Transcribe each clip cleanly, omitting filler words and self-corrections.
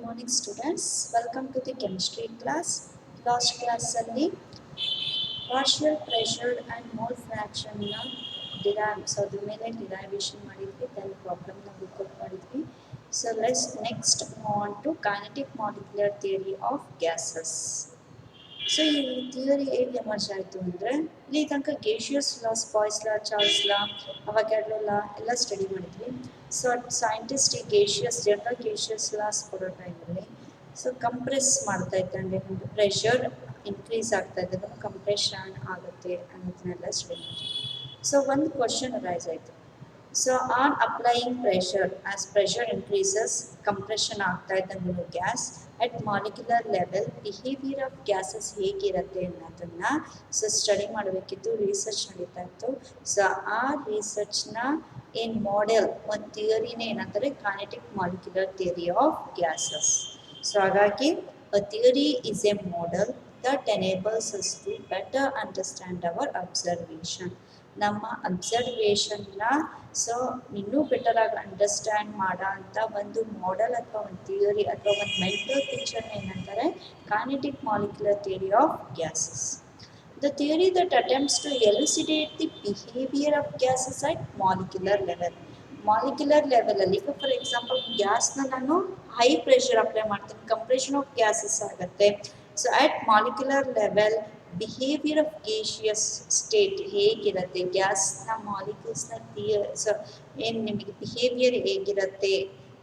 morning students. Welcome to the chemistry class. Last class ಅಲ್ಲಿ partial pressure and mole fraction ನ so ಅದ್ರ ಮೇಲೆ derivation ಮಾಡಿದ್ವಿ, then problem ನ work ಮಾಡಿದ್ವಿ. So let's next move on to kinetic molecular theory of gases. So ಈ theory ಹೇಗೆ emerge ಆಯಿತು ಅಂದರೆ ಇಲ್ಲಿ ತನಕ ಗೇಷಿಯಸ್ ಲಾ, ಸ್ಪಾಯ್ಸ್ ಲಾ, ಚಾರ್ಲ್ಸ್ ಲಾ, ಅವಗ್ಯಾಡ್ರೋ ಲಾ ಎಲ್ಲ ಸ್ಟಡಿ ಮಾಡಿದ್ವಿ. ಸೊ ಸೈಂಟಿಸ್ಟ್ ಈ ಜನರಲ್ ಗೇಷಿಯಸ್ ಲಾಸ್ ಕೊಡೋ ಟೈಮಲ್ಲಿ ಕಂಪ್ರೆಸ್ ಮಾಡ್ತಾ ಇದ್ದಂಗೆ ಪ್ರೆಷರ್ ಇನ್ಕ್ರೀಸ್ ಆಗ್ತಾ ಇದ್ದಾಗ ಕಂಪ್ರೆಷನ್ ಆಗುತ್ತೆ ಅನ್ನೋದನ್ನೆಲ್ಲ ಸ್ಟಡಿ ಮಾಡಿದ್ವಿ. ಸೊ ಒಂದು ಕ್ವಶನ್ ರೈಸ್ ಆಯಿತು. So on applying pressure, as pressure increases, compression ಆಗ್ತಾ ಇದ್ದಂಗೆ gas at molecular level behavior of gases ಹೇಗಿರುತ್ತೆ ಅನ್ನೋದನ್ನ ಸ್ಟಡಿ ಮಾಡಬೇಕಿತ್ತು, ರಿಸರ್ಚ್ ನಡೀತಾ ಇತ್ತು. ಸೊ ಆ ರಿಸರ್ಚ್ನ ಏನು ಮಾಡೆಲ್, ಒಂದು ಥಿಯರಿನೇ ಏನಂತಾರೆ kinetic molecular theory of gases. So ಹಾಗಾಗಿ a theory is a model that enables us to better understand our observation. ನಮ್ಮ ಅಬ್ಸರ್ವೇಷನ್ನ ಇನ್ನೂ ಬೆಟರ್ ಆಗಿ ಅಂಡರ್ಸ್ಟ್ಯಾಂಡ್ ಮಾಡೋ ಅಂಥ ಒಂದು ಮಾಡೆಲ್ ಅಥವಾ ಒಂದು ಥಿಯರಿ ಅಥವಾ ಒಂದು ಮೆಂಟಲ್ ಪಿಕ್ಚರ್ನ ಏನಂತಾರೆ kinetic molecular theory of gases. The theory that attempts to elucidate the behavior of gases at molecular level. Molecular ಲೆವೆಲಲ್ಲಿ ಈಗ ಫಾರ್ ಎಕ್ಸಾಂಪಲ್ ಗ್ಯಾಸ್ನ ನಾನು ಹೈ ಪ್ರೆಷರ್ ಅಪ್ಲೈ ಮಾಡ್ತೀನಿ, ಕಂಪ್ರೆಷನ್ ಆಫ್ ಗ್ಯಾಸಸ್ ಆಗುತ್ತೆ. So at molecular level behaviour of gaseous state ಹೇಗಿರುತ್ತೆ, ಗ್ಯಾಸ್ನ ಮಾಲಿಕ್ಯೂಲ್ಸ್ನ ಏನು ನಿಮಗೆ behaviour ಹೇಗಿರುತ್ತೆ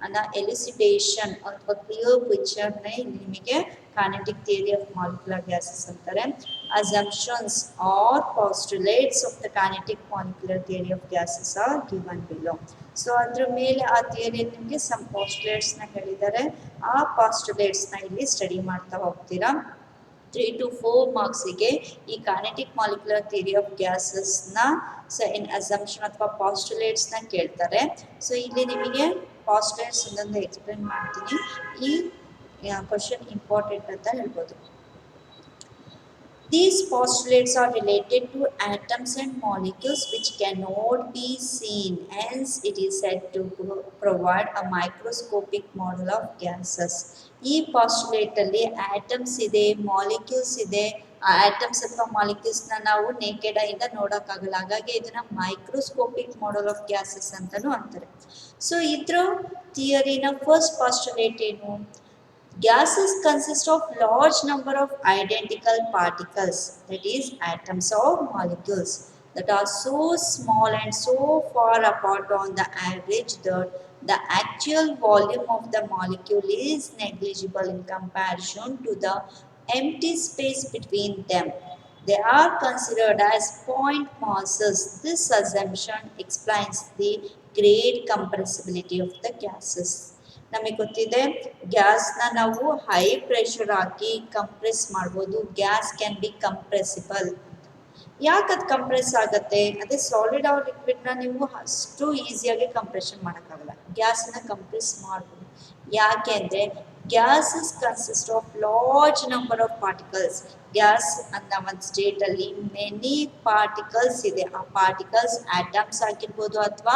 ಅನ್ನೋ ಎಲಿಸಿಡೇಷನ್ ಅಥವಾ ಕ್ಲಿಯರ್ ಪಿಕ್ಚರ್ನ ನಿಮಗೆ kinetic theory of molecular gases ಅಂತಾರೆ. Assumptions are postulates of the kinetic molecular theory of gases are given below. So ಅದ್ರ ಮೇಲೆ ಆ ಥಿಯರಿಯಲ್ಲಿ ನಿಮಗೆ ಸಮ್ ಪಾಸ್ಟುಲೇಟ್ಸ್ನ ಹೇಳಿದ್ದಾರೆ. ಆ ಪಾಸ್ಟುಲೇಟ್ಸ್ನ ಇಲ್ಲಿ ಸ್ಟಡಿ ಮಾಡ್ತಾ ಹೋಗ್ತೀರಾ. 3 to 4 ಮಾರ್ಕ್ಸಿಗೆ ಈ ಕೈನೆಟಿಕ್ ಮಾಲಿಕ್ಯುಲರ್ ಥಿಯರಿ ಆಫ್ ಗ್ಯಾಸಸ್ನ ಇನ್ ಅಸಂಪ್ಷನ್ ಅಥವಾ ಪಾಸ್ಟುಲೇಟ್ಸ್ನ ಕೇಳ್ತಾರೆ. ಸೊ ಇಲ್ಲಿ ನಿಮಗೆ ಪಾಸ್ಟುಲೇಟ್ಸ್ ಒಂದೊಂದು ಎಕ್ಸ್ಪ್ಲೇನ್ ಮಾಡ್ತೀನಿ. ಈ ಕ್ವಶನ್ ಇಂಪಾರ್ಟೆಂಟ್ ಅಂತ ಹೇಳ್ಬೋದು. These postulates are related to atoms and molecules which cannot be seen. Hence, it is said to provide a microscopic model of gases. ಈ ಪಾಸ್ಟುಲೇಟ್ ಅಲ್ಲಿ ಆಟಮ್ಸ್ ಇದೆ, ಮಾಲಿಕ್ಯೂಲ್ಸ್ ಇದೆ. ಆ ಆಟಮ್ಸ್ ಅಥವಾ ಮಾಲಿಕ್ಯೂಲ್ಸ್ನ ನಾವು ನೇಕೆಡ್ ಇಂದ ನೋಡೋಕ್ಕಾಗಲ್ಲ, ಹಾಗಾಗಿ ಇದನ್ನ ಮೈಕ್ರೋಸ್ಕೋಪಿಕ್ ಮಾಡೆಲ್ ಆಫ್ ಗ್ಯಾಸಸ್ ಅಂತಾನೂ ಅಂತಾರೆ. ಸೊ ಇದ್ರ ಥಿಯರಿನ ಫಸ್ಟ್ ಪಾಸ್ಟುಲೇಟ್ ಏನು? Gases consist of large number of identical particles, that is atoms or molecules, that are so small and so far apart on the average that the actual volume of the molecule is negligible in comparison to the empty space between them. They are considered as point masses. This assumption explains the great compressibility of the gases. ನಮಗೆ ಗೊತ್ತಿದೆ ಗ್ಯಾಸ್ನ ನಾವು high pressure ಹಾಕಿ compress ಮಾಡ್ಬೋದು. Gas can be compressible. ಯಾಕೆ ಅದು compress ಆಗುತ್ತೆ? ಅದೇ solid R ಲಿಕ್ವಿಡ್ನ ನೀವು ಅಷ್ಟು ಈಸಿಯಾಗಿ ಕಂಪ್ರೆಷನ್ ಮಾಡೋಕ್ಕಾಗಲ್ಲ, ಗ್ಯಾಸನ್ನ ಕಂಪ್ರೆಸ್ ಮಾಡ್ಬೋದು. ಯಾಕೆ ಅಂದರೆ gases consist of large number of particles. Gas ಅನ್ನೋ ಒಂದು ಸ್ಟೇಟಲ್ಲಿ ಮೆನಿ ಪಾರ್ಟಿಕಲ್ಸ್ ಇದೆ. ಆ ಪಾರ್ಟಿಕಲ್ಸ್ ಆಟಮ್ಸ್ ಆಗಿರ್ಬೋದು ಅಥವಾ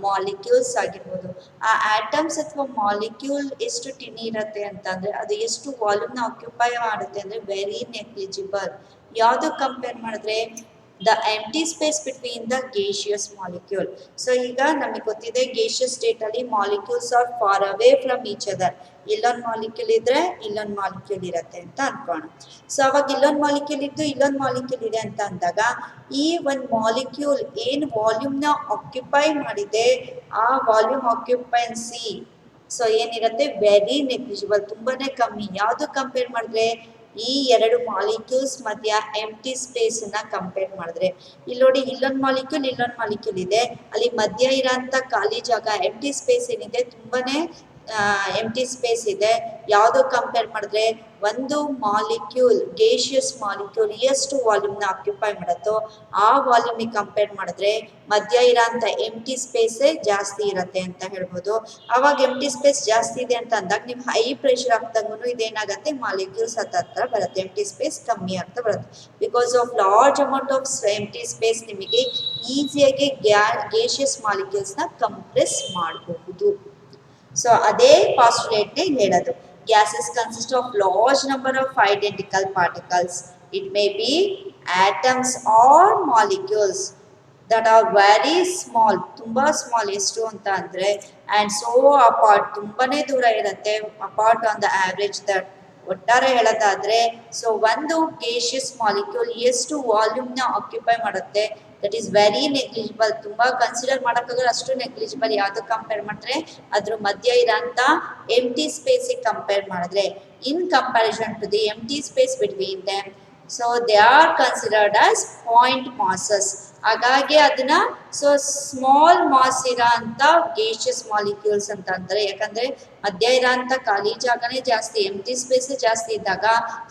ಮಾಲಿಕ್ಯೂಲ್ಸ್ ಆಗಿರ್ಬೋದು. ಆ ಆಟಮ್ಸ್ ಅಥವಾ ಮಾಲಿಕ್ಯೂಲ್ ಎಷ್ಟು ಟಿನಿ ಇರುತ್ತೆ ಅಂತಂದರೆ ಅದು ಎಷ್ಟು ವಾಲ್ಯೂಮ್ನ ಆಕ್ಯುಪೈ ಮಾಡುತ್ತೆ ಅಂದರೆ ವೆರಿ ನೆಗ್ಲಿಜಿಬಲ್. ಯಾವುದು ಕಂಪೇರ್ ಮಾಡಿದ್ರೆ the empty space between the gaseous molecule. So ಈಗ ನಮಗೆ ಗೊತ್ತಿದೆ ಗೇಷಿಯಸ್ ಸ್ಟೇಟಲ್ಲಿ molecules are far away from each other. ಇಲ್ಲೊಂದು ಮಾಲಿಕ್ಯೂಲ್ ಇದ್ರೆ ಇಲ್ಲೊಂದು ಮಾಲಿಕ್ಯೂಲ್ ಇರುತ್ತೆ ಅಂತ ಅನ್ಕೋಣ. ಸೊ ಅವಾಗ ಇಲ್ಲೊಂದು ಮಾಲಿಕ್ಯೂಲ್ ಇದ್ದು ಇಲ್ಲೊಂದು ಮಾಲಿಕ್ಯೂಲ್ ಇದೆ ಅಂತ ಅಂದಾಗ ಈ ಒಂದು ಮಾಲಿಕ್ಯೂಲ್ ಏನು ವಾಲ್ಯೂಮ್ನ ಆಕ್ಯುಪೈ ಮಾಡಿದೆ ಆ ವಾಲ್ಯೂಮ್ ಆಕ್ಯುಪೆನ್ಸಿ ಏನಿರುತ್ತೆ ವೆರಿ ನೆಗ್ಲಿಜಿಬಲ್, ತುಂಬಾನೇ ಕಮ್ಮಿ. ಯಾವುದು ಕಂಪೇರ್ ಮಾಡಿದ್ರೆ ಈ ಎರಡು ಮಾಲಿಕ್ಯೂಲ್ಸ್ ಮಧ್ಯ ಎಂಟಿ ಸ್ಪೇಸನ್ನ ಕಂಪೇರ್ ಮಾಡಿದ್ರೆ ಇಲ್ಲಿ ನೋಡಿ ಇಲ್ಲೊಂದು ಮಾಲಿಕ್ಯೂಲ್ ಇದೆ, ಅಲ್ಲಿ ಮಧ್ಯ ಇರೋಂಥ ಖಾಲಿ ಜಾಗ ಎಂಟಿ ಸ್ಪೇಸ್ ಏನಿದೆ ತುಂಬಾನೇ ಎಂಟಿ ಸ್ಪೇಸ್ ಇದೆ. ಯಾವುದು ಕಂಪೇರ್ ಮಾಡಿದ್ರೆ ಒಂದು ಮಾಲಿಕ್ಯೂಲ್ ಗೇಷಿಯಸ್ ಮಾಲಿಕ್ಯೂಲ್ ಎಷ್ಟು ವಾಲ್ಯೂಮ್ನ ಆಕ್ಯುಪೈ ಮಾಡುತ್ತೋ ಆ ವಾಲ್ಯೂಮಿಗೆ ಕಂಪೇರ್ ಮಾಡಿದ್ರೆ ಮಧ್ಯ ಇರೋಂಥ ಎಂಟಿ ಸ್ಪೇಸೇ ಜಾಸ್ತಿ ಇರುತ್ತೆ ಅಂತ ಹೇಳ್ಬೋದು. ಅವಾಗ ಎಂಟಿ ಸ್ಪೇಸ್ ಜಾಸ್ತಿ ಇದೆ ಅಂತ ಅಂದಾಗ ನೀವು ಹೈ ಪ್ರೆಷರ್ ಹಾಕ್ದಾಗೂ ಇದೇನಾಗುತ್ತೆ ಮಾಲಿಕ್ಯೂಲ್ಸ್ ಹತ್ರ ಬರುತ್ತೆ, ಎಂಟಿ ಸ್ಪೇಸ್ ಕಮ್ಮಿ ಆಗ್ತಾ ಬರುತ್ತೆ. Because of large amount of empty space ನಿಮಗೆ ಈಸಿಯಾಗಿ ಗೇಷಿಯಸ್ ಮಾಲಿಕ್ಯೂಲ್ಸ್ನ ಕಂಪ್ರೆಸ್ ಮಾಡಬಹುದು. ಸೊ ಅದೇ ಪಾಸ್ಟುಲೇಟ್ನೇ ಹೇಳೋದು. gases consist of large number of identical particles. It may be atoms or molecules that are very small, ತುಂಬಾ ಸ್ಮಾಲ್ ಎಷ್ಟು ಅಂತ ಅಂದರೆ ಆ್ಯಂಡ್ ಸೋ ಅಪಾರ್ಟ್ ತುಂಬಾನೇ ದೂರ ಇರುತ್ತೆ apart on the average that ಒಟ್ಟಾರೆ ಹೇಳೋದಾದರೆ ಸೊ ಒಂದು ಗೇಷಿಯಸ್ ಮಾಲಿಕ್ಯೂಲ್ ಎಷ್ಟು ವಾಲ್ಯೂಮ್ನ ಆಕ್ಯುಪೈ ಮಾಡುತ್ತೆ ದಟ್ ಈಸ್ ವೆರಿ ನೆಗ್ಲಿಜಿಬಲ್, ತುಂಬ ಕನ್ಸಿಡರ್ ಮಾಡೋಕ್ಕಾಗಲ್ಲ ಅಷ್ಟು ನೆಗ್ಲಿಜಿಬಲ್. ಯಾವುದು ಕಂಪೇರ್ ಮಾಡಿದ್ರೆ ಅದ್ರ ಮಧ್ಯ ಇರೋಂಥ ಎಂಟಿ ಸ್ಪೇಸಿಗೆ ಕಂಪೇರ್ ಮಾಡಿದ್ರೆ in comparison to the empty space between them so they are considered as point masses. ಹಾಗಾಗಿ ಅದನ್ನ ಸೊ ಸ್ಮಾಲ್ ಮಾಸ್ ಇರೋ ಅಂತ ಗೇಷಿಯಸ್ ಮಾಲಿಕ್ಯೂಲ್ಸ್ ಅಂತ ಅಂತಾರೆ. ಯಾಕಂದ್ರೆ ಮಧ್ಯ ಇರೋ ಅಂತ ಖಾಲಿ ಜಾಗನೇ ಜಾಸ್ತಿ, ಎಂಟಿ ಸ್ಪೇಸ್ ಜಾಸ್ತಿ ಇದ್ದಾಗ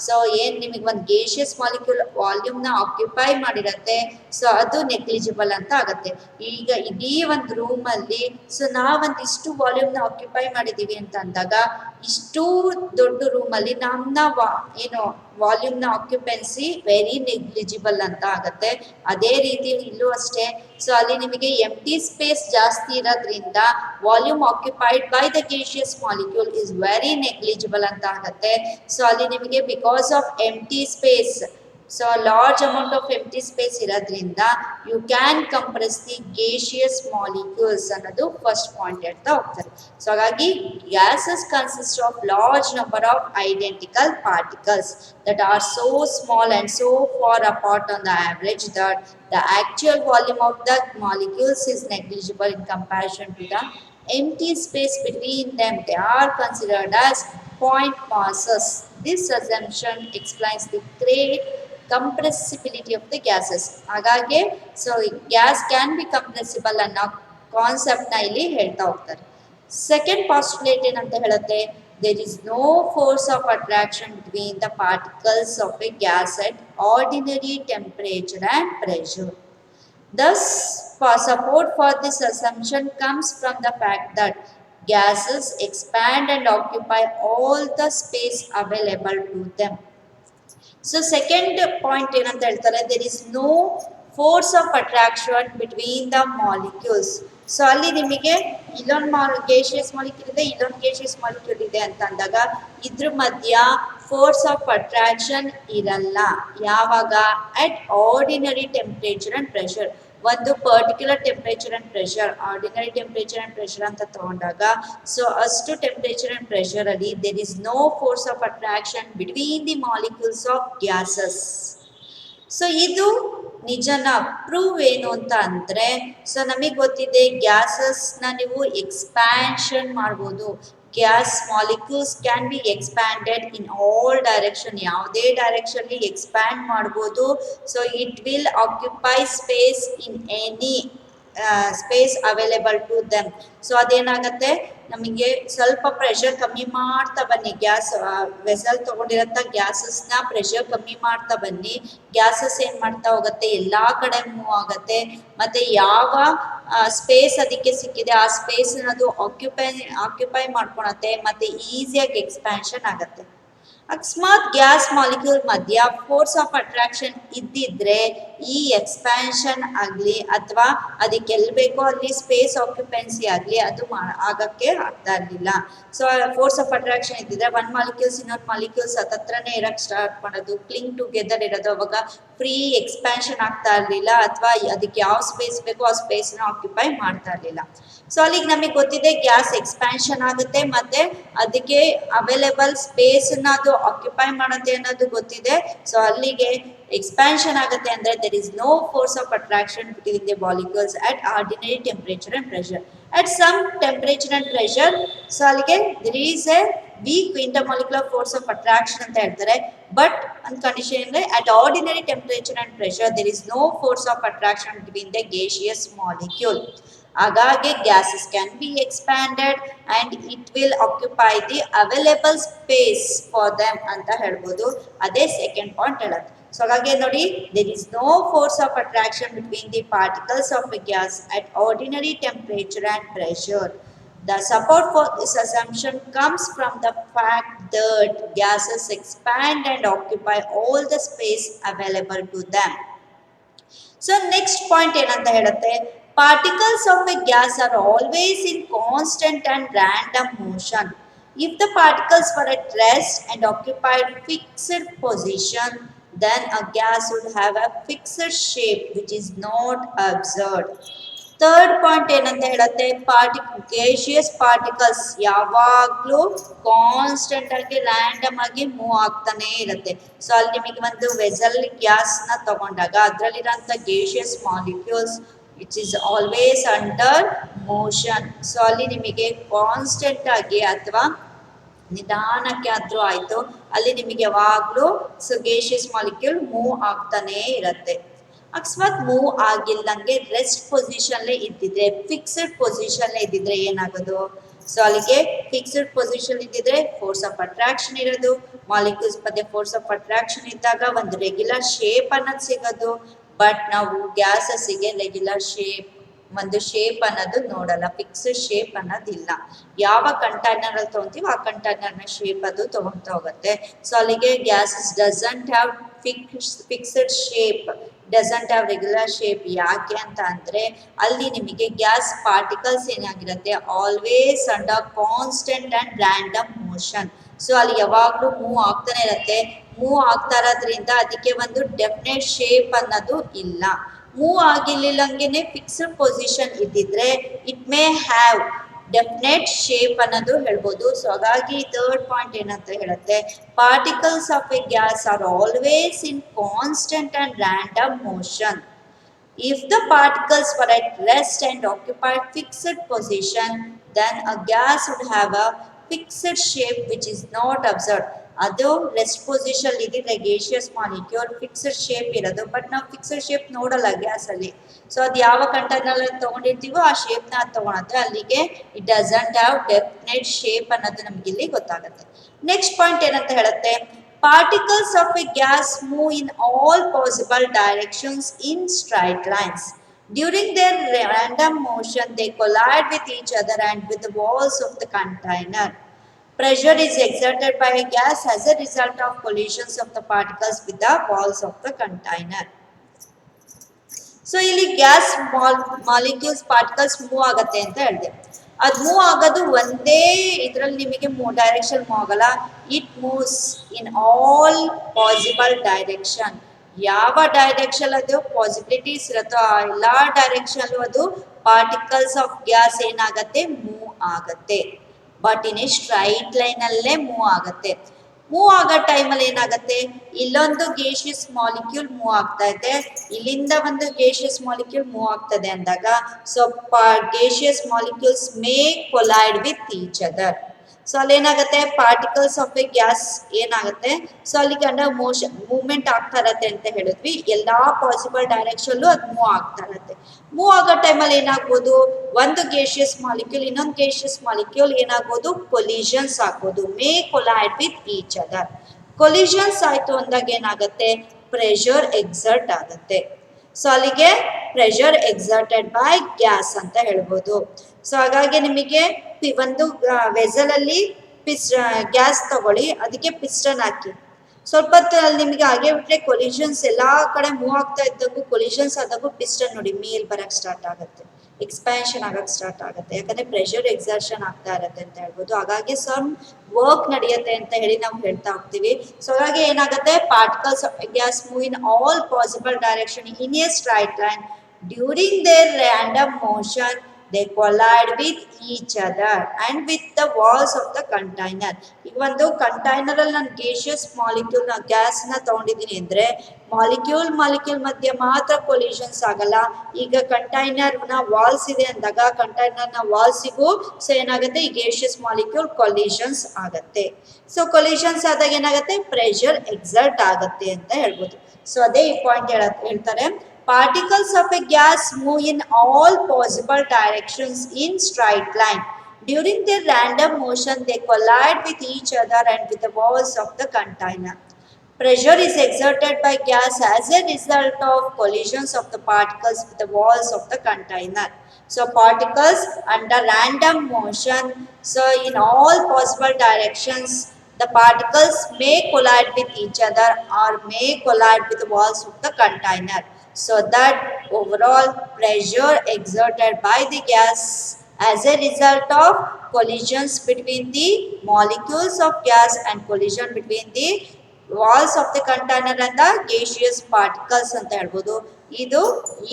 ಸೊ ಏನ್ ನಿಮಗೆ ಒಂದು ಗೇಷಿಯಸ್ ಮಾಲಿಕ್ಯೂಲ್ ವಾಲ್ಯೂಮ್ನ ಆಕ್ಯುಪೈ ಮಾಡಿರತ್ತೆ ಸೊ ಅದು ನೆಗ್ಲಿಜಿಬಲ್ ಅಂತ ಆಗುತ್ತೆ. ಈಗ ಇಡೀ ಒಂದು ರೂಮಲ್ಲಿ ಸೊ ನಾವೊಂದು ಇಷ್ಟು ವಾಲ್ಯೂಮ್ನ ಆಕ್ಯುಪೈ ಮಾಡಿದ್ದೀವಿ ಅಂತ ಅಂದಾಗ ಇಷ್ಟು ದೊಡ್ಡ ರೂಮಲ್ಲಿ ನಮ್ಮ ಏನು ವಾಲ್ಯೂಮ್ನ ಆಕ್ಯುಪೆನ್ಸಿ ವೆರಿ ನೆಗ್ಲಿಜಿಬಲ್ ಅಂತ ಆಗುತ್ತೆ. ಅದೇ ರೀತಿ ಇಲ್ಲೂ ಅಷ್ಟೇ ಸೊ ಅಲ್ಲಿ ನಿಮಗೆ ಎಂಟಿ ಸ್ಪೇಸ್ ಜಾಸ್ತಿ ಇರೋದ್ರಿಂದ volume occupied by the gaseous molecule is very negligible ಅಂತ ಆಗುತ್ತೆ. ಸೊ ಅಲ್ಲಿ ನಿಮಗೆ because of empty space so large amount of empty space ಇರೋದ್ರಿಂದ you can compress the gaseous molecules ಅನ್ನೋದು ಫಸ್ಟ್ ಪಾಯಿಂಟ್ ಹೇಳ್ತಾ ಹೋಗ್ತಾರೆ. ಸೊ ಹಾಗಾಗಿ gases consist of large number of identical particles that are so small and so far apart on the average that the actual volume of the molecules is negligible in comparison to the empty space between them. They are considered as point masses. This assumption explains the great compressibility of the gases. ಹಾಗಾಗಿ so gas can be compressible ಅನ್ನೋ ಕಾನ್ಸೆಪ್ಟ್ನ ಇಲ್ಲಿ ಹೇಳ್ತಾ ಹೋಗ್ತಾರೆ. Second postulate ಏನಂತ ಹೇಳುತ್ತೆ, there is no force of attraction between the particles of a gas at ordinary temperature and pressure. Thus, for support for this assumption comes from the fact that gases expand and occupy all the space available to them. So second point ಏನಂತ ಹೇಳ್ತಾರೆ, there is no force of attraction between the molecules. So ಅಲ್ಲಿ ನಿಮಗೆ ಇಲ್ಲೊಂದು gaseous molecule ಇದೆ, ಇಲ್ಲೊಂದು gaseous molecule ಇದೆ ಅಂತ ಅಂದಾಗ ಇದ್ರ ಮಧ್ಯ ಫೋರ್ಸ್ ಆಫ್ ಅಟ್ರಾಕ್ಷನ್ ಇರಲ್ಲ. ಯಾವಾಗ? At ordinary temperature and pressure. ಒಂದು particular temperature and pressure, ordinary temperature and pressure ಅಂತ ತಗೊಂಡಾಗ ಸೊ ಅಷ್ಟು ಟೆಂಪ್ರೇಚರ್ ಆ್ಯಂಡ್ ಪ್ರೆಷರಲ್ಲಿ there is no force of attraction between the molecules of gases. So ಇದು ನಿಜನ prove ಏನು ಅಂತ ಅಂದರೆ ಸೊ ನಮಗೆ ಗೊತ್ತಿದೆ ಗ್ಯಾಸಸ್ನ ನೀವು ಎಕ್ಸ್ಪ್ಯಾನ್ಷನ್ ಮಾಡ್ಬೋದು. Gas molecules can be expanded in all direction, ಯಾವುದೇ ಡೈರೆಕ್ಷನ್ಲಿ ಎಕ್ಸ್ಪ್ಯಾಂಡ್ ಮಾಡ್ಬೋದು. So it will occupy space in any space available to them. So ಅದೇನಾಗುತ್ತೆ, ನಮಗೆ ಸ್ವಲ್ಪ ಪ್ರೆಷರ್ ಕಮ್ಮಿ ಮಾಡ್ತಾ ಬನ್ನಿ, ಗ್ಯಾಸ್ ವೆಸಲ್ ತೊಗೊಂಡಿರೋಂಥ ಗ್ಯಾಸಸ್ನ ಪ್ರೆಷರ್ ಕಮ್ಮಿ ಮಾಡ್ತಾ ಬನ್ನಿ, ಗ್ಯಾಸಸ್ ಏನು ಮಾಡ್ತಾ ಹೋಗುತ್ತೆ, ಎಲ್ಲ ಕಡೆ ಮೂವ್ ಆಗುತ್ತೆ. ಮತ್ತು ಯಾವ ಸ್ಪೇಸ್ ಅದಕ್ಕೆ ಸಿಕ್ಕಿದೆ ಆ ಸ್ಪೇಸನ್ನ ಅದು ಆಕ್ಯುಪೈ ಮಾಡ್ಕೊಳತ್ತೆ ಮತ್ತು ಈಸಿಯಾಗಿ ಎಕ್ಸ್ಪ್ಯಾನ್ಷನ್ ಆಗುತ್ತೆ. ಅಕಸ್ಮಾತ್ ಗ್ಯಾಸ್ ಮಾಲಿಕ್ಯೂಲ್ ಮಧ್ಯ ಫೋರ್ಸ್ ಆಫ್ ಅಟ್ರಾಕ್ಷನ್ ಇದ್ದಿದ್ರೆ ಈ ಎಕ್ಸ್ಪ್ಯಾನ್ಷನ್ ಆಗಲಿ ಅಥವಾ ಅದಕ್ಕೆ ಎಲ್ಲಿ ಬೇಕೋ ಅಲ್ಲಿ ಸ್ಪೇಸ್ ಆಕ್ಯುಪೆನ್ಸಿ ಆಗಲಿ ಅದು ಆಗಕ್ಕೆ ಆಗ್ತಾ ಇರಲಿಲ್ಲ. ಸೊ ಫೋರ್ಸ್ ಆಫ್ ಅಟ್ರಾಕ್ಷನ್ ಇದ್ದಿದ್ರೆ ಒನ್ ಮಾಲಿಕ್ಯೂಲ್ಸ್ ಇನ್ನೊಂದು ಮಾಲಿಕ್ಯೂಲ್ಸ್ ಹತ್ರನೇ ಇರಕ್ಕೆ ಸ್ಟಾರ್ಟ್ ಮಾಡೋದು, ಕ್ಲಿಂಗ್ ಟುಗೆದರ್ ಇರೋದು, ಅವಾಗ ಫ್ರೀ ಎಕ್ಸ್ಪ್ಯಾನ್ಷನ್ ಆಗ್ತಾ ಇರಲಿಲ್ಲ ಅಥವಾ ಅದಕ್ಕೆ ಯಾವ ಸ್ಪೇಸ್ ಬೇಕೋ ಆ ಸ್ಪೇಸ್ನ ಆಕ್ಯುಪೈ ಮಾಡ್ತಾ ಇರಲಿಲ್ಲ. ಸೊ ಅಲ್ಲಿಗೆ ನಮಗೆ ಗೊತ್ತಿದೆ ಗ್ಯಾಸ್ ಎಕ್ಸ್ಪ್ಯಾನ್ಷನ್ ಆಗುತ್ತೆ ಮತ್ತು ಅದಕ್ಕೆ ಅವೈಲೇಬಲ್ ಸ್ಪೇಸನ್ನ ಅದು ಆಕ್ಯುಪೈ ಮಾಡುತ್ತೆ ಅನ್ನೋದು ಗೊತ್ತಿದೆ. ಸೊ ಅಲ್ಲಿಗೆ ಎಕ್ಸ್ಪ್ಯಾನ್ಷನ್ ಆಗುತ್ತೆ ಅಂದರೆ there is no force of attraction between the molecules at ordinary temperature and pressure. At some temperature and pressure so ಅಲ್ಲಿಗೆ there is a weak intermolecular force of attraction ಅಂತ ಹೇಳ್ತಾರೆ. But ಒಂದು condition ಅಂದರೆ at ordinary temperature and pressure there is no force of attraction between the gaseous molecule. ಹಾಗಾಗಿ gases can be expanded and it will occupy the available space for them ಅಂತ ಹೇಳ್ಬೋದು. ಅದೇ second point ಹೇಳೋದು. So ಹಾಗಾಗಿ ನೋಡಿ, there is no force of attraction between the particles of a gas at ordinary temperature and pressure. The support for this assumption comes from the fact that gases expand and occupy all the space available to them. So next point ಏನಂತ ಹೇಳುತ್ತೆ, particles of a gas are always in constant and random motion. If the particles were at rest and occupied fixed position, then a gas would have a fixed shape which is not observed. Third point ಏನಂತ ಹೇಳುತ್ತೆ gaseous particles ಯಾವಾಗಲೂ constant ಆಗಿ random ಆಗಿ move ಆಗ್ತಾನೆ ಇರುತ್ತೆ. So ಅಲ್ಲಿ ನಿಮಗೆ ಒಂದು ವೆಸಲ್ ಗ್ಯಾಸ್ ನ ತಗೊಂಡಾಗ ಅದರಲ್ಲಿರೋಂಥ gaseous molecules which is always under motion. So ಅಲ್ಲಿ ನಿಮಗೆ ಕಾನ್ಸ್ಟೆಂಟ್ ಆಗಿ ಅಥವಾ ನಿಧಾನಕ್ಕೆ ಆದ್ರೂ ಆಯ್ತು ಅಲ್ಲಿ ನಿಮಗೆ ಯಾವಾಗಲೂ ಸೊ ಗೇಷಿಯಸ್ ಮಾಲಿಕ್ಯೂಲ್ ಮೂವ್ ಆಗ್ತಾನೆ ಇರುತ್ತೆ. ಅಕಸ್ಮಾತ್ ಮೂವ್ ಆಗಿಲ್ಲಂಗೆ ರೆಸ್ಟ್ ಪೊಸಿಷನ್ಲೇ ಇದ್ದಿದ್ರೆ ಫಿಕ್ಸ್ಡ್ ಪೊಸಿಷನ್ಲೇ ಇದ್ದಿದ್ರೆ ಏನಾಗೋದು? ಸೊ ಅಲ್ಲಿಗೆ ಫಿಕ್ಸ್ಡ್ ಪೊಸಿಷನ್ ಇದ್ದಿದ್ರೆ ಫೋರ್ಸ್ ಆಫ್ ಅಟ್ರಾಕ್ಷನ್ ಇರೋದು, ಮಾಲಿಕ್ಯೂಲ್ಸ್ ಮಧ್ಯೆ ಫೋರ್ಸ್ ಆಫ್ ಅಟ್ರಾಕ್ಷನ್ ಇದ್ದಾಗ ಒಂದು ರೆಗ್ಯುಲರ್ ಶೇಪ್ ಅನ್ನೋದು ಸಿಗೋದು. ಬಟ್ ನಾವು ಗ್ಯಾಸಸ್ಸಿಗೆ ರೆಗ್ಯುಲರ್ ಶೇಪ್ ಒಂದು ಶೇಪ್ ಅನ್ನೋದು ನೋಡಲ್ಲ, ಫಿಕ್ಸ್ಡ್ ಶೇಪ್ ಅನ್ನೋದಿಲ್ಲ. ಯಾವ ಕಂಟೈನರ್ ಅಲ್ಲಿ ತಗೊಂತೀವಿ ಆ ಕಂಟೈನರ್ನ ಶೇಪ್ ಅದು ತಗೊಂತಾ ಹೋಗುತ್ತೆ. ಸೊ ಅಲ್ಲಿಗೆ gases doesn't have fixed shape, doesn't have regular shape. ಯಾಕೆ ಅಂತ ಅಂದ್ರೆ ಅಲ್ಲಿ ನಿಮಗೆ ಗ್ಯಾಸ್ ಪಾರ್ಟಿಕಲ್ಸ್ ಏನಾಗಿರುತ್ತೆ always under constant and random motion. So ಅಲ್ಲಿ ಯಾವಾಗಲೂ ಮೂವ್ ಆಗ್ತಾನೆ ಇರುತ್ತೆ. ಮೂವ್ ಆಗ್ತಾ ಇರೋದ್ರಿಂದ ಅದಕ್ಕೆ ಒಂದು ಡೆಫಿನೆಟ್ ಶೇಪ್ ಅನ್ನೋದು ಇಲ್ಲ. ಮೂವ್ ಆಗಿರ್ಲಿಲ್ಲಂಗೆನೆ ಫಿಕ್ಸ್ಡ್ ಪೊಸಿಷನ್ ಇದ್ದಿದ್ರೆ it may have definite shape ಅನ್ನೋದು ಹೇಳ್ಬೋದು. ಸೊ ಹಾಗಾಗಿ ಥರ್ಡ್ ಪಾಯಿಂಟ್ ಏನಂತ ಹೇಳುತ್ತೆ, particles of A gas are always in constant and random motion. If the particles were at rest and occupied fixed position, then a gas would have a fixed shape which is not observed. ಅದು rest position ಇದ್ದಿದ್ರೆ gaseous molecule fixed shape ಇರೋದು, but ನಾವು fixed shape ನೋಡಲ್ಲ gas ಅಲ್ಲಿ. So ಅದು ಯಾವ container ತಗೊಂಡಿರ್ತೀವೋ ಆ shape ನ ತಗೊಳತ್ತೆ. ಅಲ್ಲಿಗೆ it doesn't have definite shape ಅನ್ನೋದು ನಮ್ಗೆ ಇಲ್ಲಿ ಗೊತ್ತಾಗುತ್ತೆ. ನೆಕ್ಸ್ಟ್ ಪಾಯಿಂಟ್ ಏನಂತ ಹೇಳುತ್ತೆ, particles of a gas move in all possible directions in straight lines. During their random motion, they collide with each other and with the walls of the container. Pressure is exerted by a gas as a result of collisions of the particles with the walls of the container. So ಇಲ್ಲಿ gas molecules particles move ಆಗತ್ತೆ ಅಂತ ಹೇಳಿದೆ. ಅದು move ಆಗೋದು ಒಂದೇ ಇದರಲ್ಲಿ ನಿಮಗೆ direction move ಆಗಲ್ಲ. It moves in all possible direction. ಯಾವ ಡೈರೆಕ್ಷನ್ ಅದು ಪಾಸಿಬಿಲಿಟೀಸ್ ಇರುತ್ತೋ ಆ ಎಲ್ಲ ಡೈರೆಕ್ಷನ್ ಅದು ಪಾರ್ಟಿಕಲ್ಸ್ ಆಫ್ ಗ್ಯಾಸ್ ಏನಾಗತ್ತೆ ಮೂವ್ ಆಗತ್ತೆ. But in a straight line ಅಲ್ಲೇ ಮೂವ್ ಆಗತ್ತೆ. ಮೂವ್ ಆಗೋ ಟೈಮಲ್ಲಿ ಏನಾಗುತ್ತೆ, ಇಲ್ಲೊಂದು ಗೇಷಿಯಸ್ ಮಾಲಿಕ್ಯೂಲ್ ಮೂವ್ ಆಗ್ತಾ ಇದೆ, ಇಲ್ಲಿಂದ ಒಂದು ಗೇಷಿಯಸ್ ಮಾಲಿಕ್ಯೂಲ್ ಮೂವ್ ಆಗ್ತದೆ ಅಂದಾಗ so gaseous molecules May collide with each other. So ಅಲ್ಲಿ ಏನಾಗುತ್ತೆ, ಪಾರ್ಟಿಕಲ್ಸ್ ಆಫ್ ಎ ಗ್ಯಾಸ್ ಏನಾಗುತ್ತೆ, ಸೊ ಅಲ್ಲಿ ಕಂಡ ಮೋಷನ್ ಮೂವ್ಮೆಂಟ್ ಆಗ್ತಾ ಇರತ್ತೆ ಅಂತ ಹೇಳಿದ್ವಿ. ಎಲ್ಲಾ ಪಾಸಿಬಲ್ ಡೈರೆಕ್ಷನ್ ಅದು ಮೂವ್ ಆಗ್ತಾ ಇರತ್ತೆ. ಮೂವ್ ಆಗೋ ಟೈಮಲ್ಲಿ ಏನಾಗ್ಬೋದು, ಒಂದು ಗೇಷಿಯಸ್ ಮಾಲಿಕ್ಯೂಲ್ ಇನ್ನೊಂದು ಗೇಷಿಯಸ್ ಮಾಲಿಕ್ಯೂಲ್ ಏನಾಗ್ಬೋದು ಕೊಲಿಷನ್ಸ್ ಆಗ್ಬೋದು, May collide with each other. Collisions ಆಯ್ತು ಅಂದಾಗ ಏನಾಗುತ್ತೆ, ಪ್ರೆಷರ್ ಎಕ್ಸರ್ಟ್ ಆಗುತ್ತೆ. ಸೊ ಅಲ್ಲಿಗೆ ಪ್ರೆಷರ್ ಎಕ್ಸರ್ಟೆಡ್ ಬೈ ಗ್ಯಾಸ್ ಅಂತ ಹೇಳ್ಬೋದು. ಸೊ ಹಾಗಾಗಿ ನಿಮಗೆ ಒಂದು ವೆಸಲ್ ಅಲ್ಲಿ ಗ್ಯಾಸ್ ತಗೊಳ್ಳಿ, ಅದಕ್ಕೆ ಪಿಸ್ಟನ್ ಹಾಕಿ ಸ್ವಲ್ಪ ಹೊತ್ತಲ್ಲಿ ನಿಮಗೆ ಹಾಗೆ ಬಿಟ್ರೆ ಕೊಲಿಷನ್ಸ್ ಎಲ್ಲಾ ಕಡೆ ಮೂವ್ ಆಗ್ತಾ ಇದ್ದಾಗೂ ಕೊಲಿಷನ್ಸ್ ಆದಾಗೂ ಪಿಸ್ಟನ್ ನೋಡಿ ಮೇಲ್ ಬರಕ್ ಸ್ಟಾರ್ಟ್ ಆಗುತ್ತೆ, ಎಕ್ಸ್ಪ್ಯಾನ್ಷನ್ ಆಗಕ್ ಸ್ಟಾರ್ಟ್ ಆಗುತ್ತೆ. ಯಾಕಂದ್ರೆ ಪ್ರೆಷರ್ ಎಕ್ಸರ್ಷನ್ ಆಗ್ತಾ ಇರತ್ತೆ ಅಂತ ಹೇಳ್ಬೋದು. ಹಾಗಾಗಿ ಸಮ್ ವರ್ಕ್ ನಡೆಯುತ್ತೆ ಅಂತ ಹೇಳಿ ನಾವು ಹೇಳ್ತಾ ಹೋಗ್ತೀವಿ. ಸೊ ಹಾಗಾಗಿ ಏನಾಗುತ್ತೆ, particles of gas move in all possible direction in a straight line. During their random motion they collide with each other and with the walls of the container. ಈಗ ಒಂದು ಕಂಟೈನರ್ ಅಲ್ಲಿ ನಾನು ಗೇಷಿಯಸ್ ಮಾಲಿಕ್ಯೂಲ್ ನ gas ನ ತಗೊಂಡಿದ್ದೀನಿ ಅಂದ್ರೆ molecule ಮಧ್ಯೆ ಮಾತ್ರ ಕೊಲಿಷನ್ಸ್ ಆಗಲ್ಲ. ಈಗ ಕಂಟೈನರ್ ನ ವಾಲ್ಸ್ ಇದೆ ಅಂದಾಗ ಕಂಟೈನರ್ ನ ವಾಲ್ಸಿಗೂ ಸೊ ಏನಾಗುತ್ತೆ, ಈ ಗೇಷಿಯಸ್ ಮಾಲಿಕ್ಯೂಲ್ ಕೊಲಿಷನ್ಸ್ ಆಗತ್ತೆ. ಸೊ ಕೊಲಿಷನ್ಸ್ ಆದಾಗ ಏನಾಗುತ್ತೆ, ಪ್ರೆಷರ್ ಎಕ್ಸರ್ಟ್ ಆಗತ್ತೆ ಅಂತ ಹೇಳ್ಬೋದು. ಸೊ ಅದೇ ಈ ಪಾಯಿಂಟ್ ಹೇಳ್ತಾರೆ, particles of a gas move in all possible directions in straight line. During their random motion, they collide with each other and with the walls of the container. Pressure is exerted by gas as a result of collisions of the particles with the walls of the container. So particles under random motion, so in all possible directions, the particles may collide with each other or may collide with the walls of the container. So that overall pressure exerted by the gas as a result of collisions between the molecules of gas and collision between the walls of the container and the gaseous particles ಅಂತ ಹೇಳ್ಬೋದು. ಇದು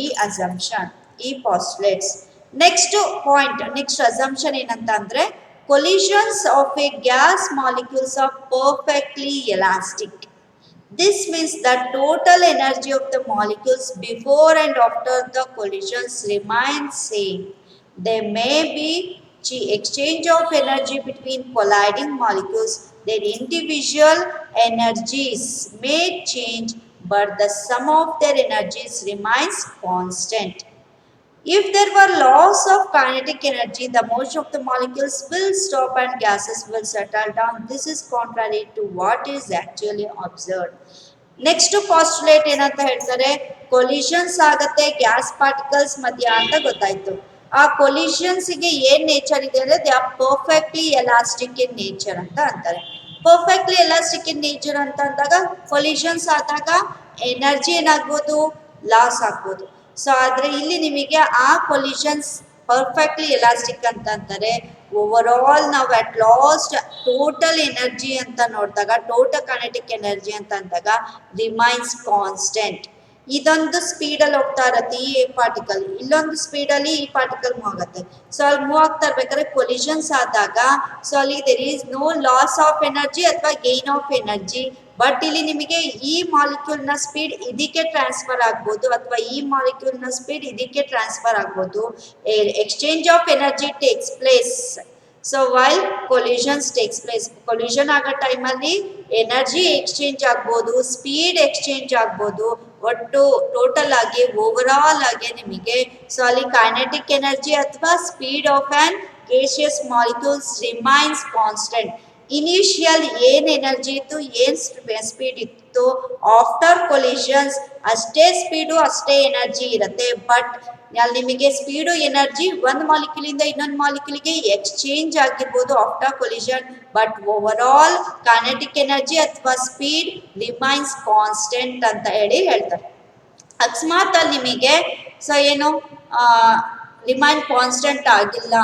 ಈ assumption, ಈ postulates. Next point, next assumption ಏನಂತ ಅಂದ್ರೆ collisions of a gas molecules are perfectly elastic. This means that total energy of the molecules before and after the collisions remains same. There may be exchange of energy between colliding molecules. Their individual energies may change, but the sum of their energies remains constant. If there were loss of kinetic energy, the motion of the molecules will stop and gases will settle down. This is contrary to what is actually observed. Next postulate ಏನಂತ ಹೇಳ್ತಾರೆ, collisions ಆಗತ್ತೆ gas particles ಮಧ್ಯ ಅಂತ ಗೊತ್ತಾಯ್ತು. ಆ ಕೊಲಿಷನ್ಸ್ಗೆ ಏನ್ nature ಇದೆ ಅಂದ್ರೆ they are perfectly elastic in nature ಅಂತ ಅಂತಾರೆ. ಪರ್ಫೆಕ್ಟ್ಲಿ ಎಲಾಸ್ಟಿಕ್ ಇನ್ ನೇಚರ್ ಅಂತ ಅಂದಾಗ ಕೊಲಿಷನ್ಸ್ ಆದಾಗ ಎನರ್ಜಿ ಏನಾಗ್ಬೋದು, ಲಾಸ್ ಆಗ್ಬೋದು. ಸೊ ಆದ್ರೆ ಇಲ್ಲಿ ನಿಮಗೆ ಆ ಕೊಲಿಷನ್ಸ್ ಪರ್ಫೆಕ್ಟ್ಲಿ ಎಲಾಸ್ಟಿಕ್ ಅಂತ ಅಂತಾರೆ. ಓವರ್ ಆಲ್ ನಾವು ಅಟ್ ಲಾಸ್ಟ್ ಟೋಟಲ್ ಎನರ್ಜಿ ಅಂತ ನೋಡಿದಾಗ, ಟೋಟಲ್ ಕೈನೆಟಿಕ್ ಎನರ್ಜಿ ಅಂತ ಅಂದಾಗ ರಿಮೈನ್ಸ್ ಕಾನ್ಸ್ಟೆಂಟ್. ಇದೊಂದು ಸ್ಪೀಡಲ್ಲಿ ಹೋಗ್ತಾ ಇರತ್ತೆ ಈ ಪಾರ್ಟಿಕಲ್, ಇಲ್ಲೊಂದು ಸ್ಪೀಡಲ್ಲಿ ಈ ಪಾರ್ಟಿಕಲ್ ಮೂವ್ ಆಗುತ್ತೆ. ಸೊ ಅಲ್ಲಿ ಮೂವ್ ಆಗ್ತಾ ಇರ್ಬೇಕಾದ್ರೆ ಕೊಲಿಷನ್ಸ್ ಆದಾಗ ಸೊ ಅಲ್ಲಿ there is no loss of energy ಅಥವಾ ಗೇನ್ ಆಫ್ ಎನರ್ಜಿ. ಬಟ್ ಇಲ್ಲಿ ನಿಮಗೆ ಈ ಮಾಲಿಕ್ಯೂಲ್ನ ಸ್ಪೀಡ್ ಇದಕ್ಕೆ ಟ್ರಾನ್ಸ್ಫರ್ ಆಗ್ಬೋದು ಅಥವಾ ಈ ಮಾಲಿಕ್ಯೂಲ್ನ ಸ್ಪೀಡ್ ಇದಕ್ಕೆ ಟ್ರಾನ್ಸ್ಫರ್ ಆಗ್ಬೋದು. Exchange of energy takes place. So while collisions takes place, collision ಆಗೋ ಟೈಮಲ್ಲಿ ಎನರ್ಜಿ ಎಕ್ಸ್ಚೇಂಜ್ ಆಗ್ಬೋದು, ಸ್ಪೀಡ್ ಎಕ್ಸ್ಚೇಂಜ್ ಆಗ್ಬೋದು. ಒಟ್ಟು ಟೋಟಲ್ ಆಗಿ ಓವರ್ ಆಲ್ ಆಗಿ ನಿಮಗೆ ಸೊ ಅಲ್ಲಿ ಕೈನೆಟಿಕ್ ಎನರ್ಜಿ ಅಥವಾ speed of on gaseous molecules remains constant. Initial ಏನ್ ಎನರ್ಜಿ ಇತ್ತು, ಏನ್ ಸ್ಪೀಡ್ ಇತ್ತು, ಆಫ್ಟರ್ ಕೊಲಿಷನ್ಸ್ ಅಷ್ಟೇ ಸ್ಪೀಡು ಅಷ್ಟೇ ಎನರ್ಜಿ ಇರುತ್ತೆ. ಬಟ್ ಅಲ್ಲಿ ನಿಮಗೆ ಸ್ಪೀಡು ಎನರ್ಜಿ ಒಂದು ಮಾಲಿಕ್ಯೂಲ್ ಇಂದ ಇನ್ನೊಂದು ಮಾಲಿಕ್ಯೂಲ್ಗೆ ಎಕ್ಸ್ಚೇಂಜ್ ಆಗಿರ್ಬೋದು after collision. But over all kinetic energy ಅಥವಾ ಸ್ಪೀಡ್ ರಿಮೈನ್ಸ್ ಕಾನ್ಸ್ಟೆಂಟ್ ಅಂತ ಹೇಳ್ತಾರೆ. ಅಕಸ್ಮಾತ್ ಅಲ್ಲಿ ನಿಮಗೆ ಸೊ ಏನು ರಿಮೈನ್ ಕಾನ್ಸ್ಟೆಂಟ್ ಆಗಿಲ್ಲ,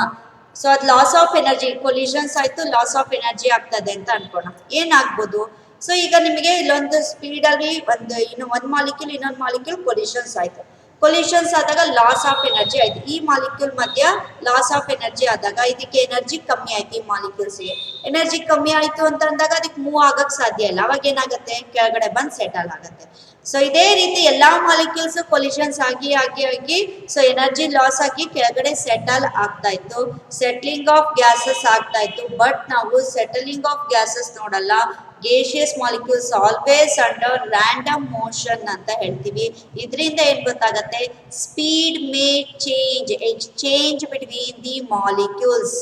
ಸೊ ಅದು ಲಾಸ್ ಆಫ್ ಎನರ್ಜಿ, ಕೊಲಿಷನ್ಸ್ ಆಯಿತು, ಲಾಸ್ ಆಫ್ ಎನರ್ಜಿ ಆಗ್ತದೆ ಅಂತ ಅನ್ಕೋಣ. ಏನಾಗ್ಬೋದು, ಸೊ ಈಗ ನಿಮಗೆ ಇಲ್ಲೊಂದು ಸ್ಪೀಡಲ್ಲಿ ಒಂದು ಮಾಲಿಕ್ಯೂಲ್ ಇನ್ನೊಂದು ಮಾಲಿಕ್ಯೂಲ್ ಕೊಲಿಷನ್ಸ್ ಆಯಿತು. ಕೊಲಿಷನ್ಸ್ ಆದಾಗ ಲಾಸ್ ಆಫ್ ಎನರ್ಜಿ ಆಯಿತು. ಈ ಮಾಲಿಕ್ಯೂಲ್ ಮಧ್ಯ ಲಾಸ್ ಆಫ್ ಎನರ್ಜಿ ಆದಾಗ ಇದಕ್ಕೆ ಎನರ್ಜಿ ಕಮ್ಮಿ ಆಯ್ತು. ಈ ಮಾಲಿಕ್ಯೂಲ್ಸ್ಗೆ ಎನರ್ಜಿ ಕಮ್ಮಿ ಆಯಿತು ಅಂತ ಅಂದಾಗ ಅದಕ್ಕೆ ಮೂವ್ ಆಗಕ್ಕೆ ಸಾಧ್ಯ ಇಲ್ಲ. ಅವಾಗ ಏನಾಗುತ್ತೆ, ಕೆಳಗಡೆ ಬಂದು ಸೆಟಲ್ ಆಗುತ್ತೆ. ಸೊ ಇದೇ ರೀತಿ ಎಲ್ಲಾ ಮಾಲಿಕ್ಯೂಲ್ಸ್ ಕೊಲಿಷನ್ಸ್ ಆಗಿ ಆಗಿ ಆಗಿ ಸೊ ಎನರ್ಜಿ ಲಾಸ್ ಆಗಿ ಕೆಳಗಡೆ ಸೆಟಲ್ ಆಗ್ತಾ ಇತ್ತು, ಸೆಟ್ಲಿಂಗ್ ಆಫ್ ಗ್ಯಾಸಸ್ ಆಗ್ತಾ ಇತ್ತು. ಬಟ್ ನಾವು ಸೆಟಲಿಂಗ್ ಆಫ್ ಗ್ಯಾಸಸ್ ನೋಡಲ್ಲ. Gaseous molecules always under random motion ಅಂತ ಹೇಳ್ತೀವಿ. ಇದರಿಂದ ಏನ್ ಗೊತ್ತಾಗತ್ತೆ, speed may change, exchange between the molecules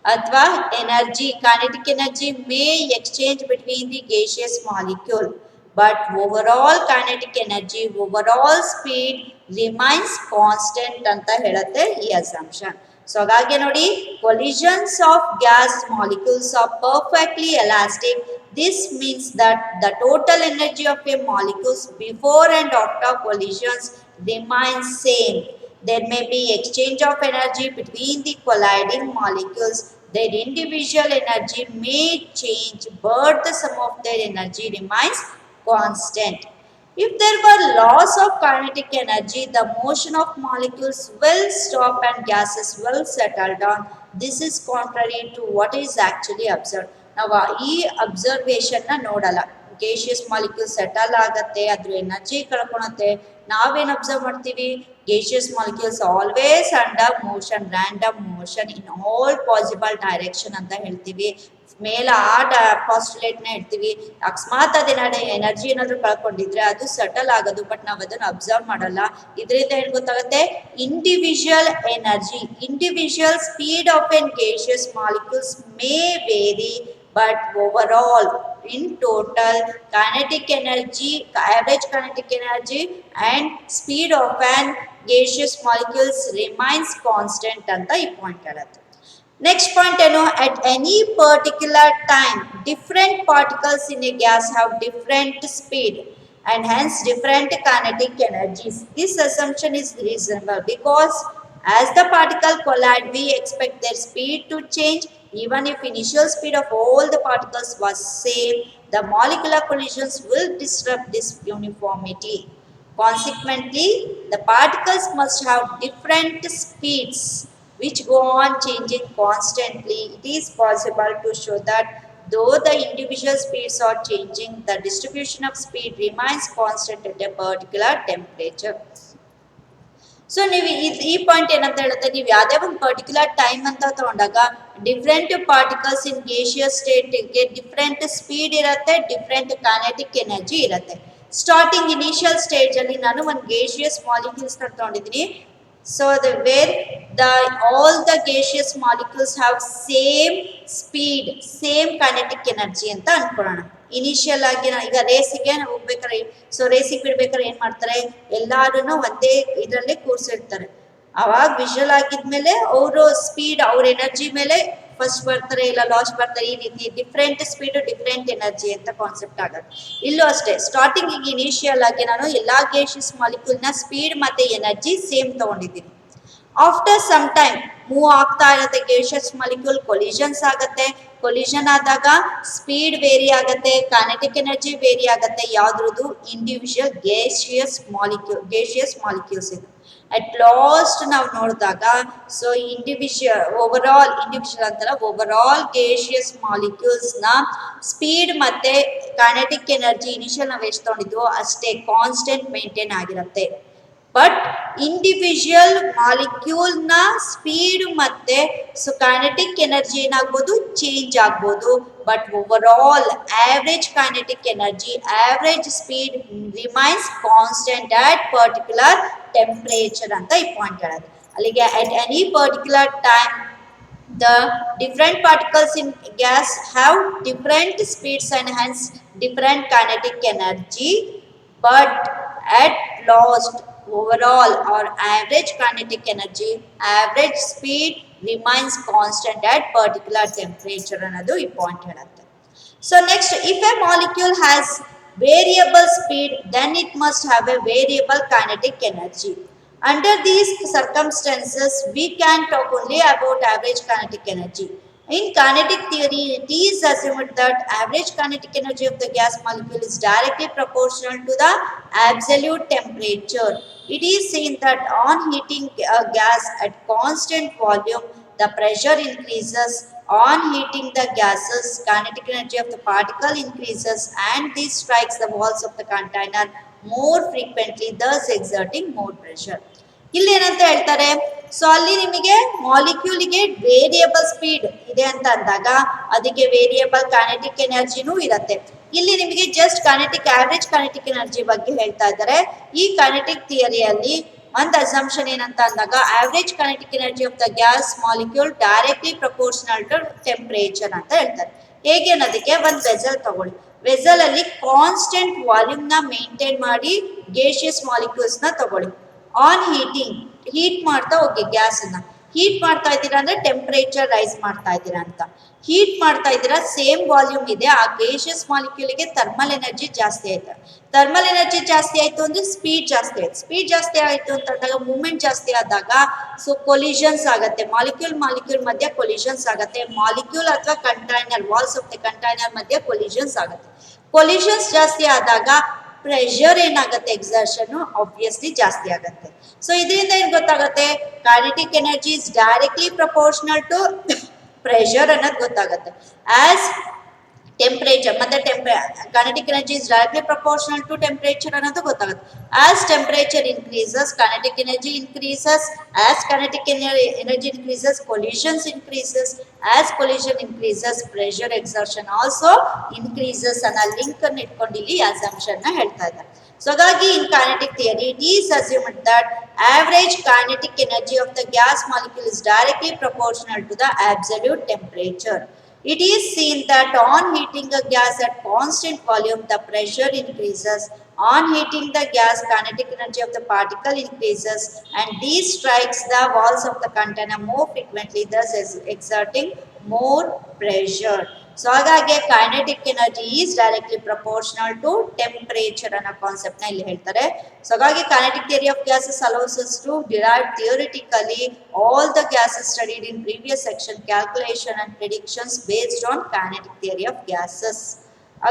ಅಥವಾ energy, kinetic energy may exchange between the gaseous molecule. But overall kinetic energy, overall speed remains constant ಅಂತ ಹೇಳುತ್ತೆ ಈ assumption. ಸೊ ಹಾಗಾಗಿ ನೋಡಿ, collisions of gas molecules are perfectly elastic. This means that the total energy of a molecules before and after collisions remains same. There may be exchange of energy between the colliding molecules. Their individual energy may change, but the sum of their energy remains constant. If there were loss of kinetic energy, the motion of molecules will stop and gases will settle down. This is contrary to what is actually observed. ನಾವು ಈ ಅಬ್ಸರ್ವೇಷನ್ನ ನೋಡಲ್ಲ. Gaseous molecule settle ಆಗತ್ತೆ, ಅದ್ರ energy ಕಳ್ಕೊಳತ್ತೆ. ನಾವೇನು observe ಮಾಡ್ತೀವಿ, gaseous molecules always under motion, random motion in all possible direction ಅಂತ ಹೇಳ್ತೀವಿ. ಮೇಲೆ ಪಾಸ್ಟುಲೇಟ್ನ ಹೇಳ್ತೀವಿ. ಅಕಸ್ಮಾತ್ ಅದೇನಾದ್ರೆ ಎನರ್ಜಿ ಏನಾದರೂ ಕಳ್ಕೊಂಡಿದ್ರೆ ಅದು ಸೆಟಲ್ ಆಗೋದು, ಬಟ್ ನಾವು ಅದನ್ನು ಅಬ್ಸರ್ವ್ ಮಾಡಲ್ಲ. ಇದರಿಂದ ಏನು ಗೊತ್ತಾಗುತ್ತೆ, individual energy, individual speed of an gaseous molecules may vary, but overall in total kinetic energy, average kinetic energy and speed of an gaseous molecules remains constant ಅಂತ ಈ ಪಾಯಿಂಟ್ ಹೇಳುತ್ತೆ. ನೆಕ್ಸ್ಟ್ ಪಾಯಿಂಟ್ ಏನು, at any particular time different particles in a gas have different speed and hence different kinetic energies. This assumption is reasonable because As the particle collide, we expect their speed to change. Even if initial speed of all the particles was same, the molecular collisions will disrupt this uniformity. Consequently, the particles must have different speeds which go on changing constantly. It is possible to show that though the individual speeds are changing, the distribution of speed remains constant at a particular temperature. So ನೀವು ಈ point ಏನಂತ ಹೇಳುತ್ತೆ, ನೀವು ಯಾವುದೇ ಒಂದು particular time ಅಂತ ತಗೊಂಡಾಗ different particles in gaseous ಸ್ಟೇಟ್ಗೆ ಡಿಫ್ರೆಂಟ್ ಸ್ಪೀಡ್ ಇರುತ್ತೆ, ಡಿಫ್ರೆಂಟ್ ಕೈನೆಟಿಕ್ ಎನರ್ಜಿ ಇರುತ್ತೆ. ಸ್ಟಾರ್ಟಿಂಗ್ ಇನಿಷಿಯಲ್ ಸ್ಟೇಜ್ ಅಲ್ಲಿ ನಾನು ಒಂದು ಗೇಷಿಯಸ್ ಮಾಲಿಕ್ಯೂಲ್ಸ್ ತಗೊಂಡಿದ್ದೀನಿ. So where the all the gaseous molecules have same speed, same kinetic energy ಅಂತ ಅನ್ಕೊಳ್ಳೋಣ. ಇನಿಷಿಯಲ್ ಆಗಿ ಈಗ ರೇಸಿಗೆ ಹೋಗ್ಬೇಕಾದ್ರೆ, ಸೊ ರೇಸಿಗೆ ಬಿಡ್ಬೇಕಾದ್ರೆ ಏನ್ ಮಾಡ್ತಾರೆ, ಎಲ್ಲಾರು ಒಂದೇ ಇದರಲ್ಲಿ ಕೂರ್ಸಿರ್ತಾರೆ. ಅವಾಗ ವಿಜುವಲ್ ಆಗಿದ್ಮೇಲೆ ಅವರು ಸ್ಪೀಡ್ ಅವ್ರ ಎನರ್ಜಿ ಮೇಲೆ ಫಸ್ಟ್ ಬರ್ತಾರೆ ಇಲ್ಲ ಲಾಸ್ಟ್ ಬರ್ತಾರೆ, ಈ ರೀತಿ ಡಿಫ್ರೆಂಟ್ ಸ್ಪೀಡ್ ಡಿಫ್ರೆಂಟ್ ಎನರ್ಜಿ ಅಂತ ಕಾನ್ಸೆಪ್ಟ್ ಆಗುತ್ತೆ. ಇಲ್ಲೂ ಅಷ್ಟೇ, ಸ್ಟಾರ್ಟಿಂಗ್ ಈಗ ಇನಿಷಿಯಲ್ ಆಗಿ ನಾನು ಎಲ್ಲಾ ಗೇಷಿಯಸ್ ಮಾಲಿಕ್ಯೂಲ್ನ ಸ್ಪೀಡ್ ಮತ್ತೆ ಎನರ್ಜಿ ಸೇಮ್ ತಗೊಂಡಿದ್ದೀನಿ. ಆಫ್ಟರ್ ಸಮ್ ಟೈಮ್ ಮೂವ್ ಆಗ್ತಾ ಇರುತ್ತೆ, ಗೇಷಿಯಸ್ ಮಾಲಿಕ್ಯೂಲ್ ಕೊಲಿಷನ್ಸ್ ಆಗುತ್ತೆ. ಕೊಲಿಷನ್ ಆದಾಗ ಸ್ಪೀಡ್ ವೇರಿ ಆಗುತ್ತೆ, ಕೈನೆಟಿಕ್ ಎನರ್ಜಿ ವೇರಿ ಆಗುತ್ತೆ. ಯಾವ್ದ್ರದ್ದು ಇಂಡಿವಿಜುವಲ್ ಗೇಷಿಯಸ್ ಮಾಲಿಕ್ಯೂಲ್ಸ್ ಇದು. ಅಟ್ ಲಾಸ್ಟ್ ನಾವು ನೋಡಿದಾಗ ಸೊ ಇಂಡಿವಿಜುವಲ್ ಅಂತಾರ ಓವರ್ ಆಲ್ ಗೇಷಿಯಸ್ ಮಾಲಿಕ್ಯೂಲ್ಸ್ ನ ಸ್ಪೀಡ್ ಮತ್ತೆ ಕೈನೆಟಿಕ್ ಎನರ್ಜಿ ಇನಿಷಿಯಲ್ ನಾವು ಎಷ್ಟು ತಗೊಂಡಿದ್ವು ಅಷ್ಟೇ ಕಾನ್ಸ್ಟೆಂಟ್ ಮೇಂಟೈನ್ ಆಗಿರುತ್ತೆ. ಬಟ್ ಇಂಡಿವಿಜುವಲ್ ಮಾಲಿಕ್ಯೂಲ್ ನ ಸ್ಪೀಡ್ ಮತ್ತೆ ಸೊ ಕೈನೆಟಿಕ್ ಎನರ್ಜಿ ಏನಾಗ್ಬೋದು ಚೇಂಜ್ ಆಗ್ಬೋದು. But over all average kinetic energy, average speed remains constant at particular temperature ಅಂತ ಈ ಪಾಯಿಂಟ್ ಹೇಳೋದು. ಅಲ್ಲಿಗೆ at any particular time the different particles in gas have different speeds and hence different kinetic energy, but at last overall or average kinetic energy, average speed remains constant at particular temperature ಅನ್ನೋದು ಈ point ಹೇಳುತ್ತೆ. So next, if a molecule has variable speed, then it must have a variable kinetic energy. Under these circumstances, we can talk only about average kinetic energy. In kinetic theory, it is assumed that average kinetic energy of the gas molecule is directly proportional to the absolute temperature. It is seen that on heating a gas at constant volume, the pressure increases. On heating the gases, kinetic energy of the particle increases and this strikes the walls of the container more frequently, thus exerting more pressure. ಇಲ್ಲಿ ಏನಂತ ಹೇಳ್ತಾರೆ, so ಅಲ್ಲಿ ನಿಮಗೆ ಮಾಲಿಕ್ಯೂಲಿಗೆ variable speed ಇದೆ ಅಂತ ಅಂದಾಗ ಅದಕ್ಕೆ variable kinetic ಎನರ್ಜಿನೂ ಇರುತ್ತೆ. ಇಲ್ಲಿ ನಿಮಗೆ just kinetic average kinetic energy ಬಗ್ಗೆ ಹೇಳ್ತಾ ಇದ್ದಾರೆ. ಈ ಕೈನೆಟಿಕ್ ಥಿಯರಿಯಲ್ಲಿ ಒಂದು ಅಸಂಪ್ಷನ್ ಏನಂತ ಅಂದಾಗ average kinetic energy of the gas molecule directly proportional to temperature ಅಂತ ಹೇಳ್ತಾರೆ. ಹೇಗೆ ಅನ್ನೋದಕ್ಕೆ ಒಂದು ವೆಸಲ್ ತಗೊಳ್ಳಿ. ವೆಸಲ್ ಅಲ್ಲಿ ಕಾನ್ಸ್ಟೆಂಟ್ ವಾಲ್ಯೂಮ್ ನ ಮೇಂಟೈನ್ ಮಾಡಿ ಗೇಷಿಯಸ್ ಮಾಲಿಕ್ಯೂಲ್ಸ್ ನ ತಗೊಳ್ಳಿ. ಆನ್ ಹೀಟಿಂಗ್, ಹೀಟ್ ಮಾಡ್ತಾ ಹೋಗಿ ಗ್ಯಾಸ್ ಅನ್ನ ಹೀಟ್ ಮಾಡ್ತಾ ಇದ್ದೀರಾ ಅಂದ್ರೆ ಟೆಂಪರೇಚರ್ ರೈಸ್ ಮಾಡ್ತಾ ಇದ್ದೀರಾ ಅಂತ. ಹೀಟ್ ಮಾಡ್ತಾ ಇದ್ದೀರಾ, ಸೇಮ್ ವಾಲ್ಯೂಮ್ ಇದೆ, ಆ ಗೇಷಿಯಸ್ ಮಾಲಿಕ್ಯೂಲ್ಗೆ ಥರ್ಮಲ್ ಎನರ್ಜಿ ಜಾಸ್ತಿ ಆಯ್ತು. ಥರ್ಮಲ್ ಎನರ್ಜಿ ಜಾಸ್ತಿ ಆಯ್ತು ಅಂದ್ರೆ ಸ್ಪೀಡ್ ಜಾಸ್ತಿ ಆಯ್ತು. ಸ್ಪೀಡ್ ಜಾಸ್ತಿ ಆಯ್ತು ಅಂತ ಅಂದಾಗ ಮೂವ್ಮೆಂಟ್ ಜಾಸ್ತಿ ಆದಾಗ ಸೊ ಕೊಲಿಷನ್ಸ್ ಆಗುತ್ತೆ, ಮಾಲಿಕ್ಯೂಲ್ ಮಧ್ಯೆ ಕೊಲಿಷನ್ಸ್ ಆಗುತ್ತೆ. ಮಾಲಿಕ್ಯೂಲ್ ಅಥವಾ container walls of the container ಮಧ್ಯೆ ಕೊಲಿಷನ್ಸ್ ಆಗುತ್ತೆ. ಕೊಲಿಷನ್ಸ್ ಜಾಸ್ತಿ ಆದಾಗ ಪ್ರೆಷರ್ ಏನಾಗುತ್ತೆ, ಎಕ್ಸರ್ಷನ್ ಆಬ್ವಿಯಸ್ಲಿ ಜಾಸ್ತಿ ಆಗುತ್ತೆ. ಸೊ ಇದರಿಂದ ಏನ್ ಗೊತ್ತಾಗುತ್ತೆ, kinetic energy is directly proportional to pressure ಅನ್ನೋದು ಗೊತ್ತಾಗುತ್ತೆ. ಆಸ್ ಟೆಂಪರೇಚರ್ ಮತ್ತೆ kinetic energy is directly proportional to temperature ಅನ್ನೋದು ಗೊತ್ತಾಗುತ್ತೆ. As temperature increases kinetic energy increases. As kinetic energy increases collisions increases. As collision increases pressure exertion also increases ಅನ್ನೋ link ಅನ್ನು ಇಟ್ಕೊಂಡು ಇಲ್ಲಿ assumption ನ ಹೇಳ್ತಾ ಇದ್ದಾರೆ. ಸೊ ಹಾಗಾಗಿ in kinetic theory it is assumed that average kinetic energy of the gas molecule is directly proportional to the absolute temperature. It is seen that on heating a gas at constant volume, the pressure increases. On heating the gas, kinetic energy of the particle increases and this strikes the walls of the container more frequently, thus exerting more pressure. So ಹಾಗಾಗಿ kinetic energy is directly proportional to temperature ಅನ್ನೋ concept ನ ಇಲ್ಲಿ ಹೇಳ್ತಾರೆ. So ಹಾಗಾಗಿ kinetic theory of gases allows us to derive theoretically all the gases studied in previous section calculation and predictions based on kinetic theory of gases.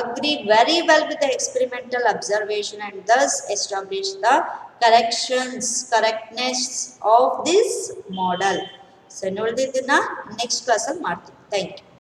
Agree very well with the experimental observation and thus establish the correctness of this model. So ನೋಡಿದ್ದನ್ನ next ಕ್ಲಾಸಲ್ಲಿ ಮಾಡ್ತೀವಿ. Thank you.